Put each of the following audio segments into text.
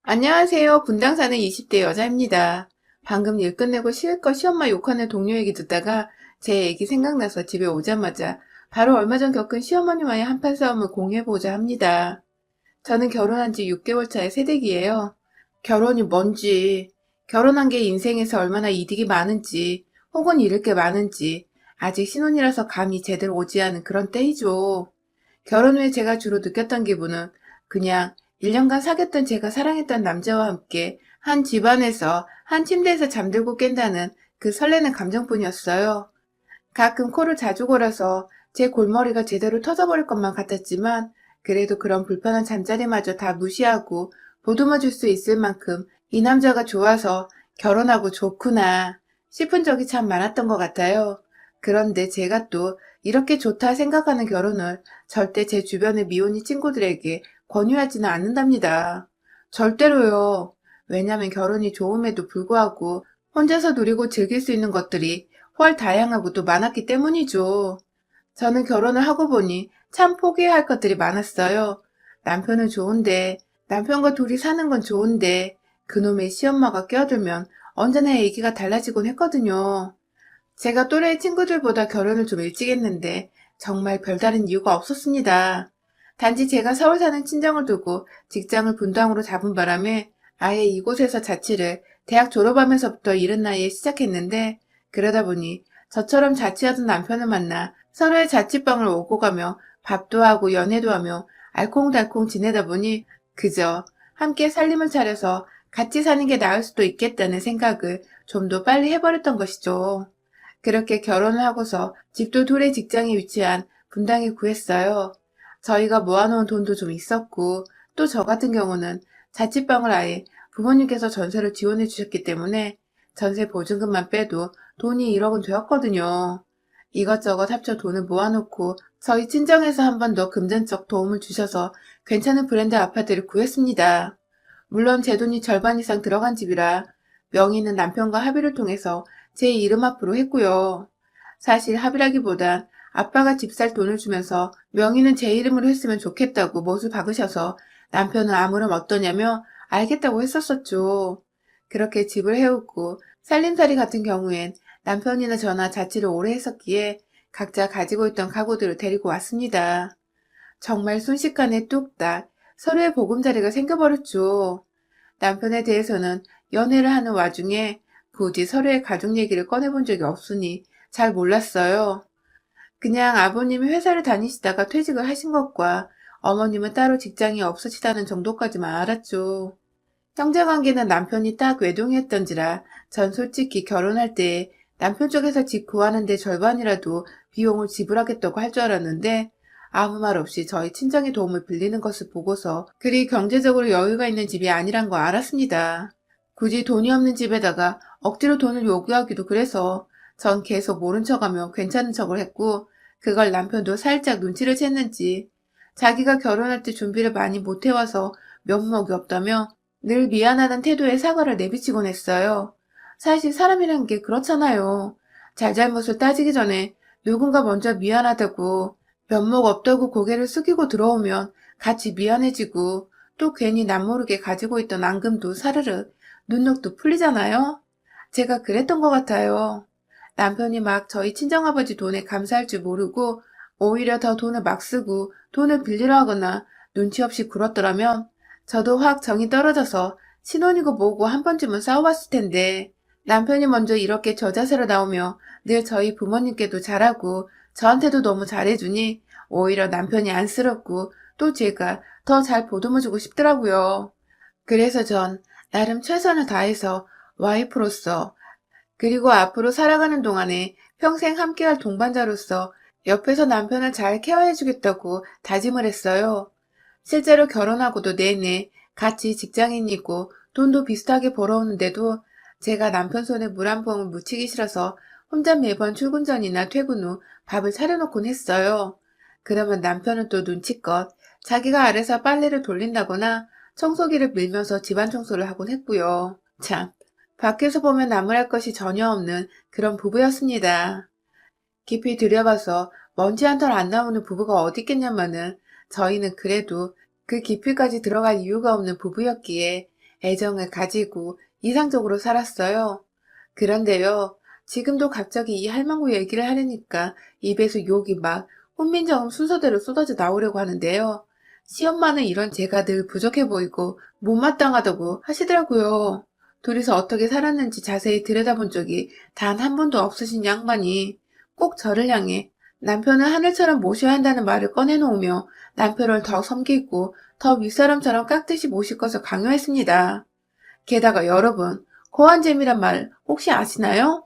안녕하세요. 분당 사는 20대 여자입니다. 방금 일 끝내고 실컷 시엄마 욕하는 동료 얘기 듣다가 제 얘기 생각나서 집에 오자마자 바로 얼마 전 겪은 시어머니와의 한판 싸움을 공유해보자 합니다. 저는 결혼한 지 6개월 차의 새댁이에요. 결혼이 뭔지, 결혼한 게 인생에서 얼마나 이득이 많은지, 혹은 잃을 게 많은지, 아직 신혼이라서 감이 제대로 오지 않은 그런 때이죠. 결혼 후에 제가 주로 느꼈던 기분은 그냥 1년간 사귀었던 제가 사랑했던 남자와 함께 한 집안에서 한 침대에서 잠들고 깬다는 그 설레는 감정뿐이었어요. 가끔 코를 자주 골아서 제 골머리가 제대로 터져버릴 것만 같았지만 그래도 그런 불편한 잠자리마저 다 무시하고 보듬어 줄 수 있을 만큼 이 남자가 좋아서 결혼하고 좋구나 싶은 적이 참 많았던 것 같아요. 그런데 제가 또 이렇게 좋다 생각하는 결혼을 절대 제 주변의 미혼인 친구들에게 권유하지는 않는답니다. 절대로요. 왜냐면 결혼이 좋음에도 불구하고 혼자서 누리고 즐길 수 있는 것들이 훨 다양하고 또 많았기 때문이죠. 저는 결혼을 하고 보니 참 포기해야 할 것들이 많았어요. 남편은 좋은데, 남편과 둘이 사는 건 좋은데, 그놈의 시엄마가 끼어들면 언제나 얘기가 달라지곤 했거든요. 제가 또래 친구들보다 결혼을 좀 일찍 했는데 정말 별다른 이유가 없었습니다. 단지 제가 서울 사는 친정을 두고 직장을 분당으로 잡은 바람에 아예 이곳에서 자취를 대학 졸업하면서부터 이른 나이에 시작했는데 그러다 보니 저처럼 자취하던 남편을 만나 서로의 자취방을 오고 가며 밥도 하고 연애도 하며 알콩달콩 지내다 보니 그저 함께 살림을 차려서 같이 사는 게 나을 수도 있겠다는 생각을 좀 더 빨리 해버렸던 것이죠. 그렇게 결혼을 하고서 집도 둘의 직장에 위치한 분당에 구했어요. 저희가 모아놓은 돈도 좀 있었고 또 저 같은 경우는 자취방을 아예 부모님께서 전세를 지원해 주셨기 때문에 전세 보증금만 빼도 돈이 1억은 되었거든요. 이것저것 합쳐 돈을 모아놓고 저희 친정에서 한 번 더 금전적 도움을 주셔서 괜찮은 브랜드 아파트를 구했습니다. 물론 제 돈이 절반 이상 들어간 집이라 명의는 남편과 합의를 통해서 제 이름 앞으로 했고요. 사실 합의라기보단 아빠가 집 살 돈을 주면서 명의는 제 이름으로 했으면 좋겠다고 못을 박으셔서 남편은 아무렴 어떠냐며 알겠다고 했었었죠. 그렇게 집을 해오고 살림살이 같은 경우엔 남편이나 저나 자취를 오래 했었기에 각자 가지고 있던 가구들을 데리고 왔습니다. 정말 순식간에 뚝딱 서로의 보금자리가 생겨버렸죠. 남편에 대해서는 연애를 하는 와중에 굳이 서로의 가족 얘기를 꺼내본 적이 없으니 잘 몰랐어요. 그냥 아버님이 회사를 다니시다가 퇴직을 하신 것과 어머님은 따로 직장이 없으시다는 정도까지만 알았죠. 형제관계는 남편이 딱 외동이었던지라 전 솔직히 결혼할 때 남편 쪽에서 집 구하는데 절반이라도 비용을 지불하겠다고 할 줄 알았는데 아무 말 없이 저희 친정의 도움을 빌리는 것을 보고서 그리 경제적으로 여유가 있는 집이 아니란 거 알았습니다. 굳이 돈이 없는 집에다가 억지로 돈을 요구하기도 그래서 전 계속 모른 척하며 괜찮은 척을 했고 그걸 남편도 살짝 눈치를 챘는지 자기가 결혼할 때 준비를 많이 못해와서 면목이 없다며 늘 미안하다는 태도에 사과를 내비치곤 했어요. 사실 사람이란 게 그렇잖아요. 잘잘못을 따지기 전에 누군가 먼저 미안하다고 면목 없다고 고개를 숙이고 들어오면 같이 미안해지고 또 괜히 남모르게 가지고 있던 앙금도 사르르 눈녹도 풀리잖아요. 제가 그랬던 것 같아요. 남편이 막 저희 친정아버지 돈에 감사할 줄 모르고 오히려 더 돈을 막 쓰고 돈을 빌리려 하거나 눈치 없이 굴었더라면 저도 확 정이 떨어져서 신혼이고 뭐고 한 번쯤은 싸워봤을 텐데 남편이 먼저 이렇게 저자세로 나오며 늘 저희 부모님께도 잘하고 저한테도 너무 잘해주니 오히려 남편이 안쓰럽고 또 제가 더 잘 보듬어주고 싶더라고요. 그래서 전 나름 최선을 다해서 와이프로서 그리고 앞으로 살아가는 동안에 평생 함께할 동반자로서 옆에서 남편을 잘 케어해주겠다고 다짐을 했어요. 실제로 결혼하고도 내내 같이 직장인이고 돈도 비슷하게 벌어오는데도 제가 남편 손에 물 한 봉을 묻히기 싫어서 혼자 매번 출근 전이나 퇴근 후 밥을 차려놓곤 했어요. 그러면 남편은 또 눈치껏 자기가 아래서 빨래를 돌린다거나 청소기를 밀면서 집안 청소를 하곤 했고요. 참, 밖에서 보면 나무랄 것이 전혀 없는 그런 부부였습니다. 깊이 들여봐서 먼지 한 털 안 나오는 부부가 어디 있겠냐마는 저희는 그래도 그 깊이까지 들어갈 이유가 없는 부부였기에 애정을 가지고 이상적으로 살았어요. 그런데요, 지금도 갑자기 이 할망구 얘기를 하려니까 입에서 욕이 막 혼민정음 순서대로 쏟아져 나오려고 하는데요. 시엄마는 이런 제가 늘 부족해 보이고 못마땅하다고 하시더라고요. 둘이서 어떻게 살았는지 자세히 들여다본 적이 단 한 번도 없으신 양반이 꼭 저를 향해 남편을 하늘처럼 모셔야 한다는 말을 꺼내놓으며 남편을 더 섬기고 더 윗사람처럼 깍듯이 모실 것을 강요했습니다. 게다가 여러분, 고환잼이란 말 혹시 아시나요?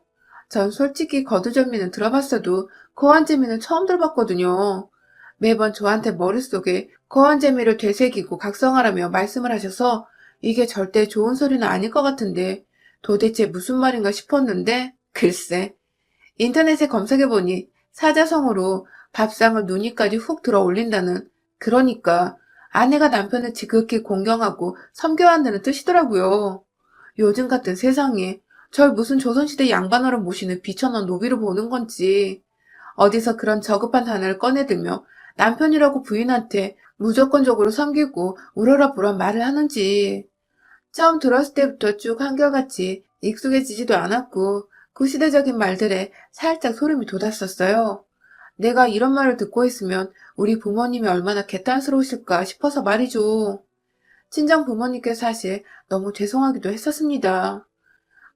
전 솔직히 거두절미는 들어봤어도 고환재미는 처음 들어봤거든요. 매번 저한테 머릿속에 거한재미를 되새기고 각성하라며 말씀을 하셔서 이게 절대 좋은 소리는 아닐 것 같은데 도대체 무슨 말인가 싶었는데 글쎄 인터넷에 검색해보니 사자성어로 밥상을 누니까지 훅 들어 올린다는 그러니까 아내가 남편을 지극히 공경하고 섬겨야 한다는 뜻이더라고요. 요즘 같은 세상에 절 무슨 조선시대 양반으로 모시는 비천한 노비로 보는 건지 어디서 그런 저급한 단어를 꺼내들며 남편이라고 부인한테 무조건적으로 섬기고 우러라 보라 말을 하는지 처음 들었을 때부터 쭉 한결같이 익숙해지지도 않았고 구시대적인 말들에 살짝 소름이 돋았었어요. 내가 이런 말을 듣고 있으면 우리 부모님이 얼마나 개탄스러우실까 싶어서 말이죠. 친정 부모님께 사실 너무 죄송하기도 했었습니다.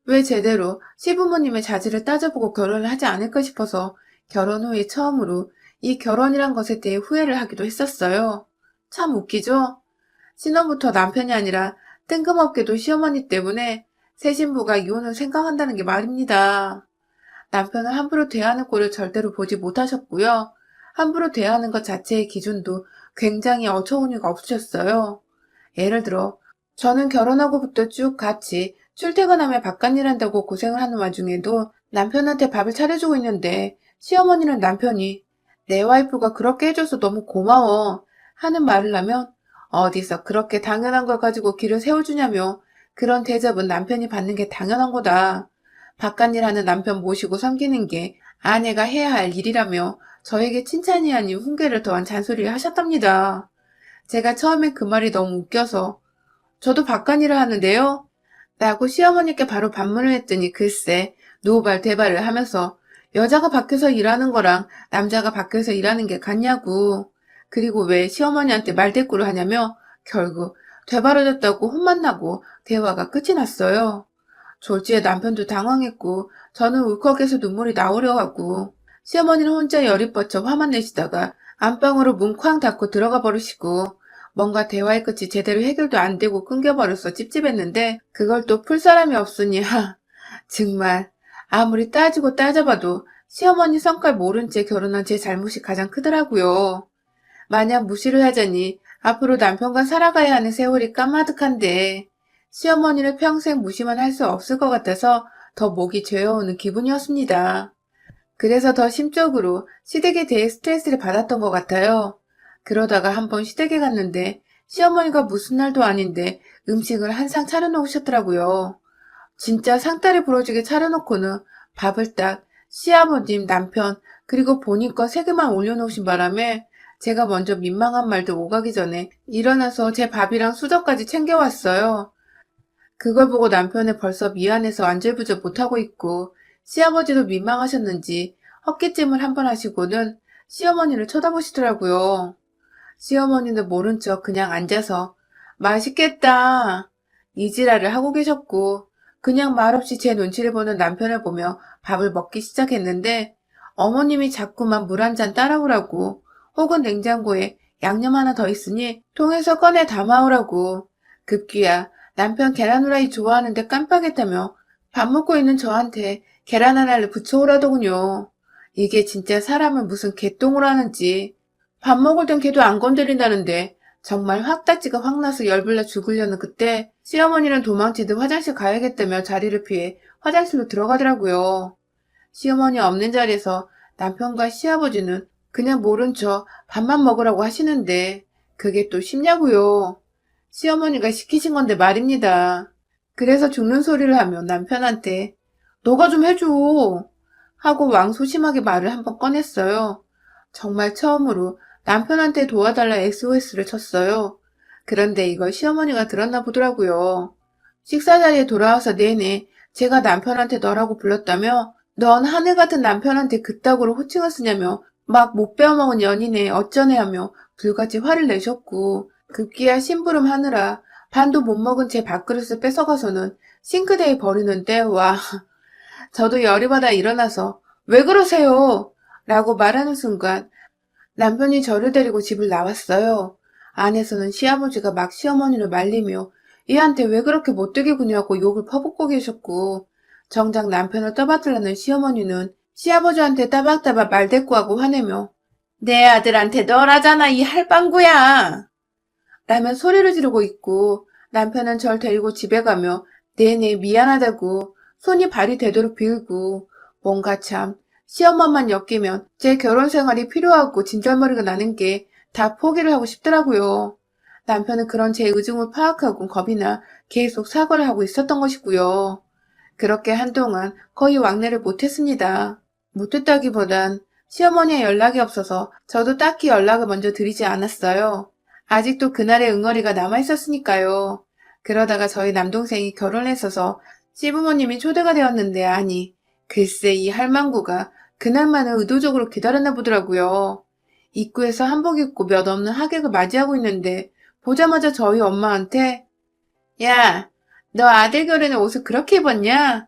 왜 제대로 시부모님의 자질을 따져보고 결혼을 하지 않을까 싶어서 결혼 후에 처음으로 이 결혼이란 것에 대해 후회를 하기도 했었어요. 참 웃기죠? 신혼부터 남편이 아니라 뜬금없게도 시어머니 때문에 새 신부가 이혼을 생각한다는 게 말입니다. 남편을 함부로 대하는 꼴을 절대로 보지 못하셨고요. 함부로 대하는 것 자체의 기준도 굉장히 어처구니가 없으셨어요. 예를 들어 저는 결혼하고부터 쭉 같이 출퇴근하며 바깥일 한다고 고생을 하는 와중에도 남편한테 밥을 차려주고 있는데 시어머니는 남편이 내 와이프가 그렇게 해줘서 너무 고마워 하는 말을 하면 어디서 그렇게 당연한 걸 가지고 길을 세워주냐며 그런 대접은 남편이 받는 게 당연한 거다. 바깥일 하는 남편 모시고 섬기는 게 아내가 해야 할 일이라며 저에게 칭찬이 아닌 훈계를 더한 잔소리를 하셨답니다. 제가 처음엔 그 말이 너무 웃겨서 저도 바깥일을 하는데요. 라고 시어머니께 바로 반문을 했더니 글쎄 노발대발을 하면서 여자가 밖에서 일하는 거랑 남자가 밖에서 일하는 게 같냐고. 그리고 왜 시어머니한테 말대꾸를 하냐며 결국 되바라졌다고 혼만 나고 대화가 끝이 났어요. 졸지에 남편도 당황했고 저는 울컥해서 눈물이 나오려 하고 시어머니는 혼자 열이 뻗쳐 화만 내시다가 안방으로 문 쾅 닫고 들어가 버리시고 뭔가 대화의 끝이 제대로 해결도 안 되고 끊겨버려서 찝찝했는데 그걸 또 풀 사람이 없으니 정말 아무리 따지고 따져봐도 시어머니 성깔 모른 채 결혼한 제 잘못이 가장 크더라고요. 만약 무시를 하자니 앞으로 남편과 살아가야 하는 세월이 까마득한데 시어머니를 평생 무시만 할 수 없을 것 같아서 더 목이 죄어오는 기분이었습니다. 그래서 더 심적으로 시댁에 대해 스트레스를 받았던 것 같아요. 그러다가 한번 시댁에 갔는데 시어머니가 무슨 날도 아닌데 음식을 한 상 차려놓으셨더라고요. 진짜 상다리 부러지게 차려놓고는 밥을 딱 시아버님, 남편, 그리고 본인 거 세 개만 올려놓으신 바람에 제가 먼저 민망한 말도 오가기 전에 일어나서 제 밥이랑 수저까지 챙겨왔어요. 그걸 보고 남편은 벌써 미안해서 안절부절 못하고 있고 시아버지도 민망하셨는지 헛기침을 한 번 하시고는 시어머니를 쳐다보시더라고요. 시어머니는 모른 척 그냥 앉아서 맛있겠다 이지랄을 하고 계셨고 그냥 말없이 제 눈치를 보는 남편을 보며 밥을 먹기 시작했는데 어머님이 자꾸만 물 한 잔 따라오라고 혹은 냉장고에 양념 하나 더 있으니 통에서 꺼내 담아오라고 급기야 남편 계란 후라이 좋아하는데 깜빡했다며 밥 먹고 있는 저한테 계란 하나를 부쳐오라더군요. 이게 진짜 사람을 무슨 개똥을 하는지 밥 먹을 땐 걔도 안 건드린다는데 정말 확다지가 확나서 열불나 죽으려는 그때 시어머니는 도망치듯 화장실 가야겠다며 자리를 피해 화장실로 들어가더라고요. 시어머니 없는 자리에서 남편과 시아버지는 그냥 모른 척 밥만 먹으라고 하시는데 그게 또 쉽냐고요. 시어머니가 시키신 건데 말입니다. 그래서 죽는 소리를 하며 남편한테 너가 좀 해줘 하고 왕소심하게 말을 한번 꺼냈어요. 정말 처음으로 남편한테 도와달라 SOS를 쳤어요. 그런데 이걸 시어머니가 들었나 보더라고요. 식사 자리에 돌아와서 내내 제가 남편한테 너라고 불렀다며 넌 하늘 같은 남편한테 그따구로 호칭을 쓰냐며 막 못 배워먹은 연인에 어쩌네 하며 불같이 화를 내셨고 급기야 심부름하느라 반도 못 먹은 제 밥그릇을 뺏어가서는 싱크대에 버리는데 와 저도 열이 받아 일어나서 왜 그러세요? 라고 말하는 순간 남편이 저를 데리고 집을 나왔어요. 안에서는 시아버지가 막 시어머니를 말리며 얘한테 왜 그렇게 못되게 구냐고 욕을 퍼붓고 계셨고 정작 남편을 떠받들라는 시어머니는 시아버지한테 따박따박 말대꾸하고 화내며 내 아들한테 너라잖아 이 할방구야 라며 소리를 지르고 있고 남편은 절 데리고 집에 가며 내내 미안하다고 손이 발이 되도록 빌고 뭔가 참 시엄마만 엮이면 제 결혼 생활이 필요하고 진절머리가 나는 게 다 포기를 하고 싶더라고요. 남편은 그런 제 의중을 파악하고 겁이 나 계속 사과를 하고 있었던 것이고요. 그렇게 한동안 거의 왕래를 못했습니다. 못했다기보단 시어머니의 연락이 없어서 저도 딱히 연락을 먼저 드리지 않았어요. 아직도 그날의 응어리가 남아있었으니까요. 그러다가 저희 남동생이 결혼했어서 시부모님이 초대가 되었는데 아니 글쎄 이 할망구가 그날만을 의도적으로 기다렸나 보더라고요. 입구에서 한복 입고 몇 없는 하객을 맞이하고 있는데 보자마자 저희 엄마한테 야, 너 아들 결혼에 옷을 그렇게 입었냐?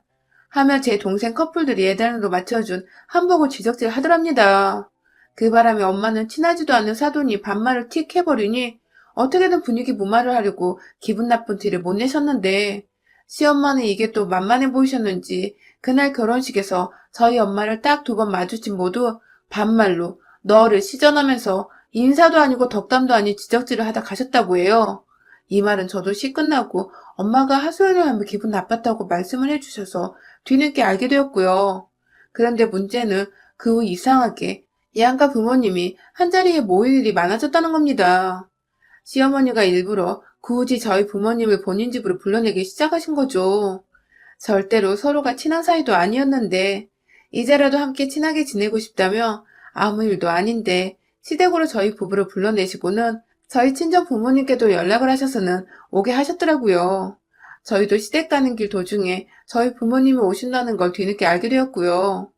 하며 제 동생 커플들이 예단으로 맞춰준 한복을 지적질 하더랍니다. 그 바람에 엄마는 친하지도 않은 사돈이 반말을 틱 해버리니 어떻게든 분위기 무마를 하려고 기분 나쁜 티를 못 내셨는데 시엄마는 이게 또 만만해 보이셨는지 그날 결혼식에서 저희 엄마를 딱 두 번 마주친 모두 반말로 너를 시전하면서 인사도 아니고 덕담도 아닌 지적질을 하다 가셨다고 해요. 이 말은 저도 시 끝나고 엄마가 하소연을 하며 기분 나빴다고 말씀을 해주셔서 뒤늦게 알게 되었고요. 그런데 문제는 그 후 이상하게 양가 부모님이 한자리에 모일 일이 많아졌다는 겁니다. 시어머니가 일부러 굳이 저희 부모님을 본인 집으로 불러내기 시작하신 거죠. 절대로 서로가 친한 사이도 아니었는데 이제라도 함께 친하게 지내고 싶다며 아무 일도 아닌데 시댁으로 저희 부부를 불러내시고는 저희 친정 부모님께도 연락을 하셔서는 오게 하셨더라고요. 저희도 시댁 가는 길 도중에 저희 부모님이 오신다는 걸 뒤늦게 알게 되었고요.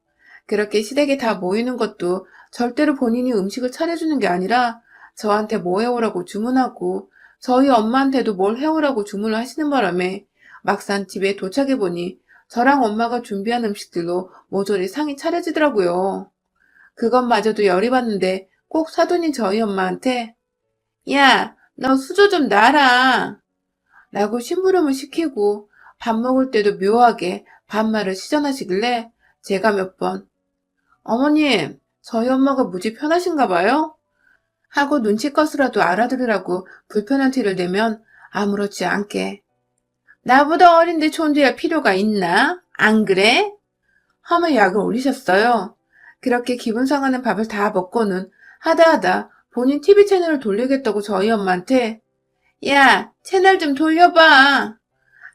그렇게 시댁에 다 모이는 것도 절대로 본인이 음식을 차려주는 게 아니라 저한테 뭐 해오라고 주문하고 저희 엄마한테도 뭘 해오라고 주문을 하시는 바람에 막상 집에 도착해보니 저랑 엄마가 준비한 음식들로 모조리 상이 차려지더라고요. 그것마저도 열이 받는데 꼭 사돈인 저희 엄마한테 야, 너 수저 좀 놔라 라고 심부름을 시키고 밥 먹을 때도 묘하게 반말을 시전하시길래 제가 몇 번 어머님, 저희 엄마가 무지 편하신가 봐요? 하고 눈치껏이라도 알아들으라고 불편한 티를 내면 아무렇지 않게 나보다 어린데 존재할 필요가 있나? 안 그래? 하며 약을 올리셨어요. 그렇게 기분 상하는 밥을 다 먹고는 하다하다 본인 TV 채널을 돌리겠다고 저희 엄마한테 야, 채널 좀 돌려봐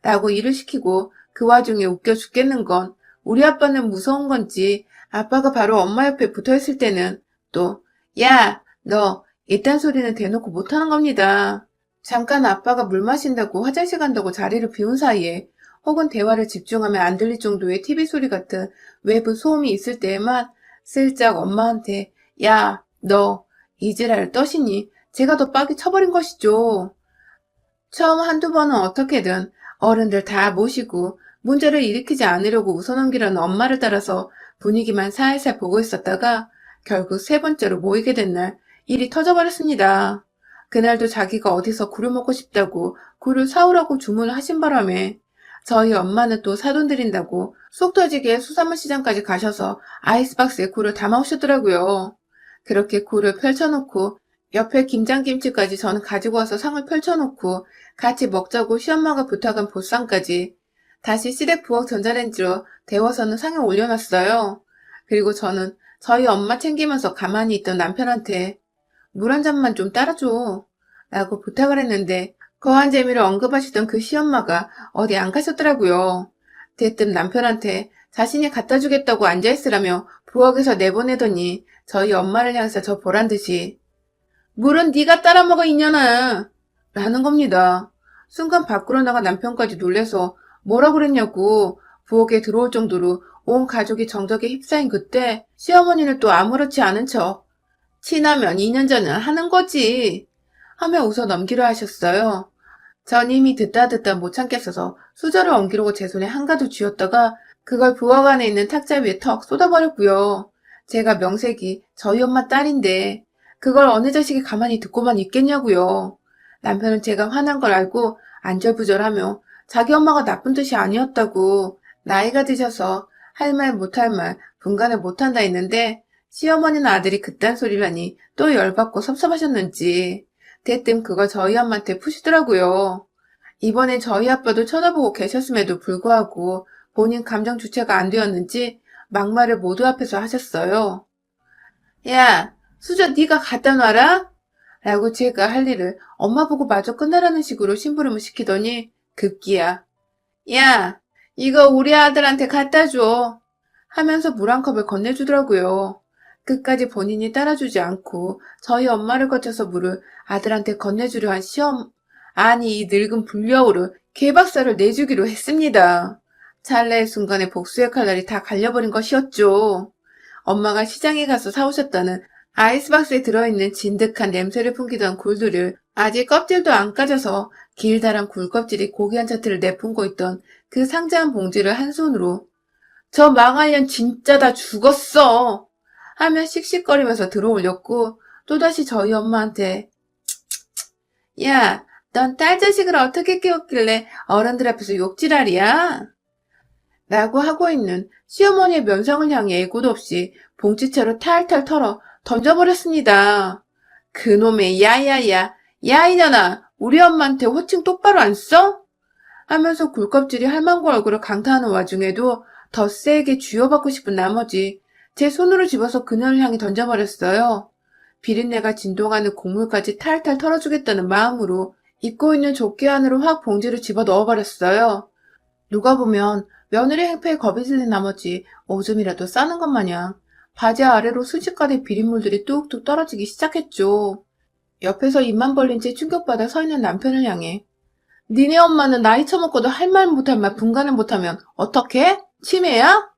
라고 일을 시키고 그 와중에 웃겨 죽겠는 건 우리 아빠는 무서운 건지 아빠가 바로 엄마 옆에 붙어있을 때는 또 야, 너 이딴 소리는 대놓고 못하는 겁니다. 잠깐 아빠가 물 마신다고 화장실 간다고 자리를 비운 사이에 혹은 대화를 집중하면 안 들릴 정도의 TV 소리 같은 외부 소음이 있을 때에만 슬쩍 엄마한테 야, 너 이지랄 떠시니 제가 더 빡이 쳐버린 것이죠. 처음 한두 번은 어떻게든 어른들 다 모시고 문제를 일으키지 않으려고 웃어넘기려는 엄마를 따라서 분위기만 살살 보고 있었다가 결국 세 번째로 모이게 된 날 일이 터져버렸습니다. 그날도 자기가 어디서 굴을 먹고 싶다고 굴을 사오라고 주문을 하신 바람에 저희 엄마는 또 사돈 드린다고 속 터지게 수산물 시장까지 가셔서 아이스박스에 굴을 담아오셨더라고요. 그렇게 굴을 펼쳐놓고 옆에 김장김치까지 저는 가지고 와서 상을 펼쳐놓고 같이 먹자고 시엄마가 부탁한 보쌈까지 다시 시댁 부엌 전자레인지로 데워서는 상에 올려놨어요. 그리고 저는 저희 엄마 챙기면서 가만히 있던 남편한테 물 한 잔만 좀 따라줘 라고 부탁을 했는데 거한 재미를 언급하시던 그 시엄마가 어디 안 가셨더라고요. 대뜸 남편한테 자신이 갖다 주겠다고 앉아있으라며 부엌에서 내보내더니 저희 엄마를 향해서 저 보란 듯이 물은 네가 따라 먹어 이년아 라는 겁니다. 순간 밖으로 나간 남편까지 놀래서 뭐라 그랬냐고 부엌에 들어올 정도로 온 가족이 정적에 휩싸인 그때 시어머니는 또 아무렇지 않은 척 친하면 2년 전은 하는 거지 하며 웃어 넘기려 하셨어요. 전 이미 듣다 못 참겠어서 수저를 엉키려고 제 손에 한가득 쥐었다가 그걸 부엌 안에 있는 탁자 위에 턱 쏟아버렸고요. 제가 명색이 저희 엄마 딸인데 그걸 어느 자식이 가만히 듣고만 있겠냐고요. 남편은 제가 화난 걸 알고 안절부절하며 자기 엄마가 나쁜 뜻이 아니었다고 나이가 드셔서 할 말 못할 말 분간을 못한다 했는데 시어머니는 아들이 그딴 소리를 하니 또 열받고 섭섭하셨는지 대뜸 그걸 저희 엄마한테 푸시더라고요. 이번엔 저희 아빠도 쳐다보고 계셨음에도 불구하고 본인 감정 주체가 안 되었는지 막말을 모두 앞에서 하셨어요. 야, 수저 네가 갖다 놔라? 라고 제가 할 일을 엄마 보고 마저 끝나라는 식으로 심부름을 시키더니 급기야. 야, 이거 우리 아들한테 갖다 줘. 하면서 물 한 컵을 건네주더라고요. 끝까지 본인이 따라주지 않고 저희 엄마를 거쳐서 물을 아들한테 건네주려 한 아니 이 늙은 불려우를 개박살을 내주기로 했습니다. 찰나의 순간에 복수의 칼날이 다 갈려버린 것이었죠. 엄마가 시장에 가서 사오셨다는 아이스박스에 들어있는 진득한 냄새를 풍기던 굴들을 아직 껍질도 안 까져서 길다란 굴껍질이 고기 한 차트를 내뿜고 있던 그 상자한 봉지를 한 손으로 저 망할 년 진짜 다 죽었어 하며 씩씩거리면서 들어올렸고 또다시 저희 엄마한테 야, 넌 딸 자식을 어떻게 키웠길래 어른들 앞에서 욕지랄이야? 라고 하고 있는 시어머니의 면상을 향해 예고도 없이 봉지채로 탈탈 털어 던져버렸습니다. 그놈의 야야야, 야 이년아, 우리 엄마한테 호칭 똑바로 안 써? 하면서 굴껍질이 할망구 얼굴을 강타하는 와중에도 더 세게 쥐어받고 싶은 나머지 제 손으로 집어서 그녀를 향해 던져버렸어요. 비린내가 진동하는 곡물까지 탈탈 털어주겠다는 마음으로 입고 있는 조끼 안으로 확 봉지를 집어 넣어버렸어요. 누가 보면 며느리 행패에 겁이 질린 나머지 오줌이라도 싸는 것 마냥 바지 아래로 순식간에 비린물들이 뚝뚝 떨어지기 시작했죠. 옆에서 입만 벌린 채 충격받아 서 있는 남편을 향해 니네 엄마는 나이 처먹고도 할 말 못할 말 분간을 못하면 어떡해? 치매야?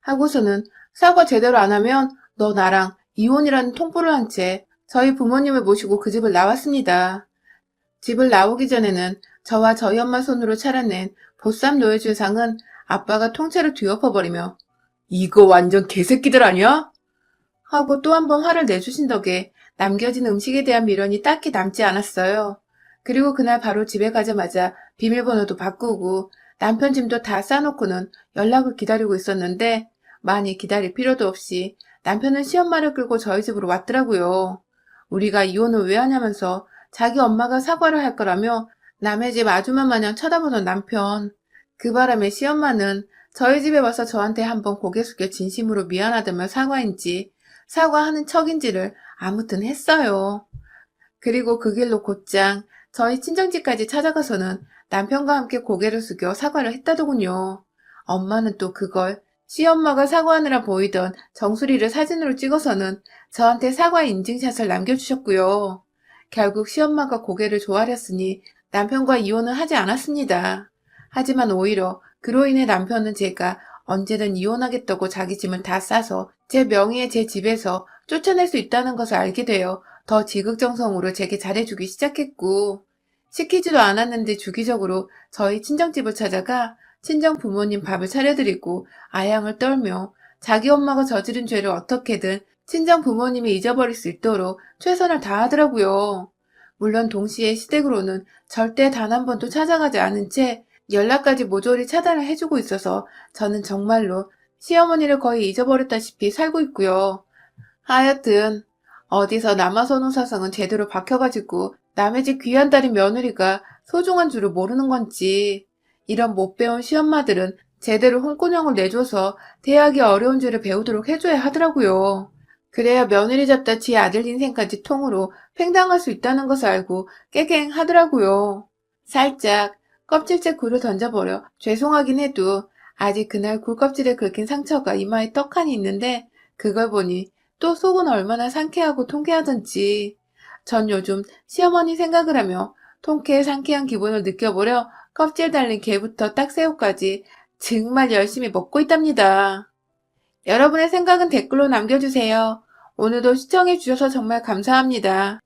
하고서는 사과 제대로 안 하면 너 나랑 이혼이라는 통보를 한 채 저희 부모님을 모시고 그 집을 나왔습니다. 집을 나오기 전에는 저와 저희 엄마 손으로 차려낸 보쌈 노예주상은 아빠가 통째로 뒤엎어버리며 이거 완전 개새끼들 아니야? 하고 또 한 번 화를 내주신 덕에 남겨진 음식에 대한 미련이 딱히 남지 않았어요. 그리고 그날 바로 집에 가자마자 비밀번호도 바꾸고 남편 짐도 다 싸놓고는 연락을 기다리고 있었는데 많이 기다릴 필요도 없이 남편은 시엄마를 끌고 저희 집으로 왔더라고요. 우리가 이혼을 왜 하냐면서 자기 엄마가 사과를 할 거라며 남의 집 아주마 마냥 쳐다보던 남편. 그 바람에 시엄마는 저희 집에 와서 저한테 한번 고개 숙여 진심으로 미안하다며 사과인지 사과하는 척인지를 아무튼 했어요. 그리고 그 길로 곧장 저희 친정집까지 찾아가서는 남편과 함께 고개를 숙여 사과를 했다더군요. 엄마는 또 그걸 시엄마가 사과하느라 보이던 정수리를 사진으로 찍어서는 저한테 사과 인증샷을 남겨주셨고요. 결국 시엄마가 고개를 조아렸으니 남편과 이혼은 하지 않았습니다. 하지만 오히려 그로 인해 남편은 제가 언제든 이혼하겠다고 자기 짐을 다 싸서 제 명의의 제 집에서 쫓아낼 수 있다는 것을 알게 되어 더 지극정성으로 제게 잘해주기 시작했고 시키지도 않았는데 주기적으로 저희 친정집을 찾아가 친정 부모님 밥을 차려드리고 아양을 떨며 자기 엄마가 저지른 죄를 어떻게든 친정 부모님이 잊어버릴 수 있도록 최선을 다하더라고요. 물론 동시에 시댁으로는 절대 단 한 번도 찾아가지 않은 채 연락까지 모조리 차단을 해주고 있어서 저는 정말로 시어머니를 거의 잊어버렸다시피 살고 있고요. 하여튼 어디서 남아선호 사상은 제대로 박혀가지고 남의 집 귀한 딸인 며느리가 소중한 줄을 모르는 건지 이런 못 배운 시엄마들은 제대로 홍군형을 내줘서 대하기 어려운 줄을 배우도록 해줘야 하더라고요. 그래야 며느리 잡다 지 아들 인생까지 통으로 팽당할 수 있다는 것을 알고 깨갱하더라고요. 살짝 껍질째 굴을 던져버려 죄송하긴 해도 아직 그날 굴껍질에 긁힌 상처가 이마에 떡하니 있는데 그걸 보니 또 속은 얼마나 상쾌하고 통쾌하던지 전 요즘 시어머니 생각을 하며 통쾌해 상쾌한 기분을 느껴보려 껍질 달린 게부터 딱새우까지 정말 열심히 먹고 있답니다. 여러분의 생각은 댓글로 남겨주세요. 오늘도 시청해주셔서 정말 감사합니다.